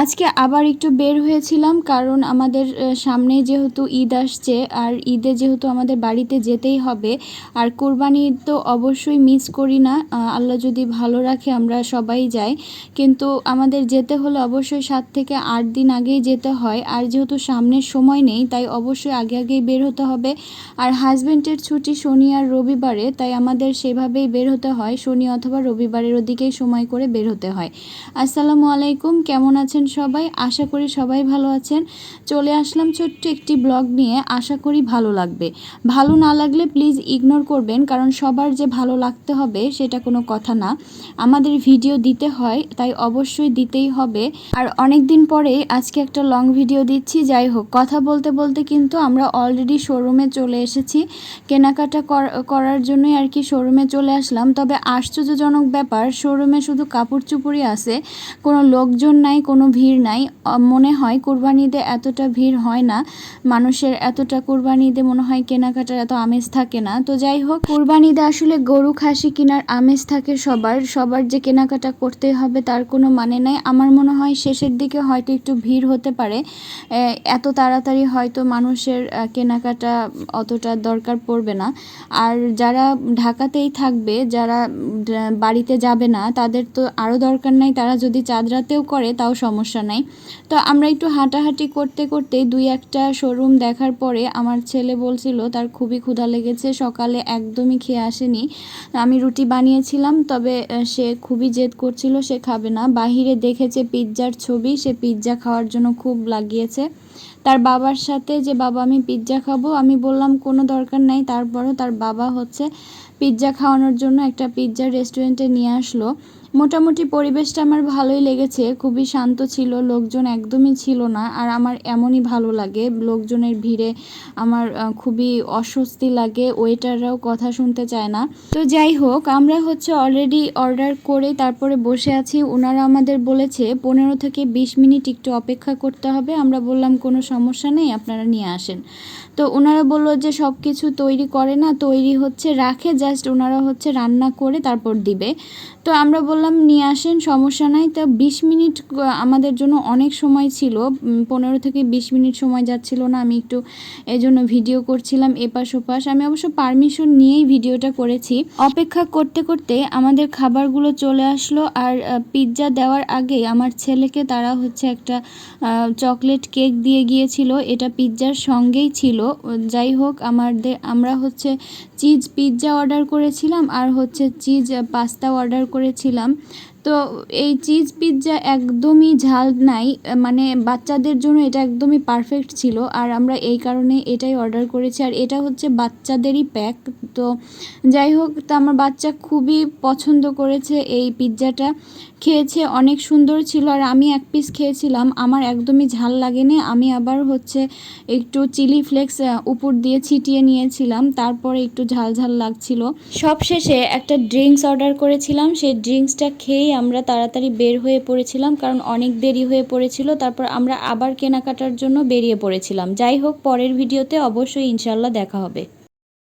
আজকে আবার একটু বের হয়েছিলাম, কারণ আমাদের সামনে যেহেতু ঈদ আসছে, আর ঈদে যেহেতু আমাদের বাড়িতে যেতেই হবে। আর কুরবানি ঈদ তো অবশ্যই মিস করি না, আল্লাহ যদি ভালো রাখে আমরা সবাই যাই। কিন্তু আমাদের যেতে হলে অবশ্যই 7 থেকে 8 দিন আগেই যেতে হয়। আর যেহেতু সামনের সময় নেই, তাই অবশ্যই আগে আগেই বের হতে হবে। আর হাজব্যান্ডের ছুটি শনি আর রবিবারে, তাই আমাদের সেভাবেই বের হতে হয়। শনি অথবা রবিবারের ওদিকেই সময় করে বের হতে হয়। আসসালামু আলাইকুম, কেমন আছেন সবাই? আশা করি সবাই ভালো আছেন। চলে আসলাম ছোট্ট একটি ব্লগ নিয়ে, আশা করি ভালো লাগবে। ভালো না লাগলে প্লিজ ইগনোর করবেন, কারণ সবার যে ভালো লাগতে হবে সেটা কোনো কথা না। আমাদের ভিডিও দিতে হয়, তাই অবশ্যই দিতেই হবে। আর অনেক দিন পরেই আজকে একটা লং ভিডিও দিচ্ছি। যাই হোক, কথা বলতে বলতে কিন্তু আমরা অলরেডি শোরুমে চলে এসেছি। কেনাকাটা করার জন্যই আর কি শোরুমে চলে আসলাম। তবে আশ্চর্যজনক ব্যাপার, শোরুমে শুধু কাপড় চোপড়ই আছে, কোনো লোকজন নাই, কোনো ভিড় নাই। মনে হয় কুরবানি ঈদে এতটা ভিড় হয় না মানুষের, এতটা কুরবানি ঈদে মনে হয় কেনাকাটার এত আমেজ থাকে না। তো যাই হোক, কুরবানি ঈদে আসলে গরু খাসি কেনার আমেজ থাকে সবার যে কেনাকাটা করতে হবে তার কোনো মানে নাই। আমার মনে হয় শেষের দিকে হয়তো একটু ভিড় হতে পারে, এত তাড়াতাড়ি হয়তো মানুষের কেনাকাটা অতটা দরকার পড়বে না। আর যারা ঢাকাতেই থাকবে, যারা বাড়িতে যাবে না, তাদের তো আরও দরকার নাই। তারা যদি চাঁদ রাতেও করে তাও সমস্যা নাই। তো আমরা একটু হাঁটাহাঁটি করতে করতে 2-1টা শোরুম দেখার পরে আমার ছেলে বলছিল তার খুবই ক্ষুধা লেগেছে, সকালে একদমই খেয়ে আসেনি। আমি রুটি বানিয়েছিলাম, তবে সে খুবই জেদ করছিল, সে খাবে না। বাহিরে দেখেছে পিৎজার ছবি, সে পিৎজা খাওয়ার জন্য খুব লাগিয়েছে তার বাবার সাথে, যে বাবা আমি পিৎজা খাবো। আমি বললাম কোনো দরকার নাই, তারপরও তার বাবা হচ্ছে পিৎজা খাওয়ানোর জন্য একটা পিৎজার রেস্টুরেন্টে নিয়ে আসলো। মোটামুটি পরিবেশটা আমার ভালোই লেগেছে, খুবই শান্ত ছিল, লোকজন একদমই ছিল না। আর আমার এমনই ভালো লাগে, লোকজনের ভিড়ে আমার খুবই অস্বস্তি লাগে, ওয়েটাররাও কথা শুনতে চায় না। তো যাই হোক, আমরা হচ্ছে অলরেডি অর্ডার করে তারপরে বসে আছি। ওনারা আমাদের বলেছে 15 থেকে 20 মিনিট একটু অপেক্ষা করতে হবে। আমরা বললাম কোনো সমস্যা নেই, আপনারা নিয়ে আসেন। তো ওনারা বললো যে সব কিছু তৈরি করে না, তৈরি হচ্ছে রাখে, জাস্ট ওনারা হচ্ছে রান্না করে তারপর দিবে। তো আমরা বললাম নিয়ে আসেন, সমস্যা নাই। তো 20 মিনিট আমাদের জন্য অনেক সময় ছিল, 15 থেকে 20 মিনিট সময় যাচ্ছিল না। আমি একটু এজন্য ভিডিও করছিলাম এপাশ ওপাশ। আমি অবশ্য পারমিশন নিয়েই ভিডিওটা করেছি। অপেক্ষা করতে করতে আমাদের খাবারগুলো চলে আসলো। আর পিৎজা দেওয়ার আগে আমার ছেলেকে তারা হচ্ছে একটা চকলেট কেক দিয়ে গিয়েছিল, এটা পিৎজার সঙ্গেই ছিল। যাই হোক, আমরা হচ্ছে চিজ পিৎজা অর্ডার করেছিলাম আর হচ্ছে চিজ পাস্তা অর্ডার করেছিলাম। তো এই চিজ পিৎজা একদমই ঝাল নাই, মানে বাচ্চাদের জন্য এটা একদমই পারফেক্ট ছিল। আর আমরা এই কারণে এটাই অর্ডার করেছি, আর এটা হচ্ছে বাচ্চাদেরই প্যাক। তো যাই হোক, তো আমার বাচ্চা খুবই পছন্দ করেছে এই পিৎজাটা, খেয়েছে, অনেক সুন্দর ছিল। আর আমি এক পিস খেয়েছিলাম, আমার একদমই ঝাল লাগেনি। আমি আবার হচ্ছে একটু চিলি ফ্লেক্স উপর দিয়ে ছিটিয়ে নিয়েছিলাম, তারপরে একটু ঝাল ঝাল লাগছিল। সব শেষে একটা ড্রিঙ্কস অর্ডার করেছিলাম, সেই ড্রিঙ্কসটা খেয়েই আমরা তাড়াতাড়ি বের হয়ে পড়েছিলাম, কারণ অনেক দেরি হয়ে পড়েছিল। তারপর আমরা আবার কেনাকাটার জন্য বেরিয়ে পড়েছিলাম। যাই হোক, পরের ভিডিওতে অবশ্যই ইনশাল্লাহ দেখা হবে।